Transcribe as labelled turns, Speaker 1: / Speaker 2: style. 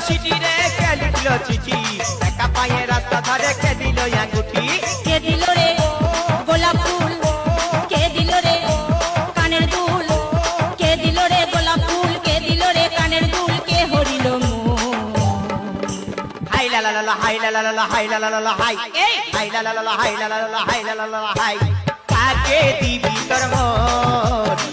Speaker 1: city রে কে লিখলো চিঠি একা পায়ে রাস্তা ধারে কে দিল আঙ্গুঠি
Speaker 2: কে দিল রে গোলাপ ফুল কে দিল রে কানের দুল কে দিল রে গোলাপ ফুল কে দিল রে কানের দুল কে হরিল
Speaker 1: হাই লা লা লা হাই লা লা লা হাই লা লা লা হাই এই হাই লা লা লা হাই লা লা লা হাই লা লা লা হাই কাকে দিবি তোর মন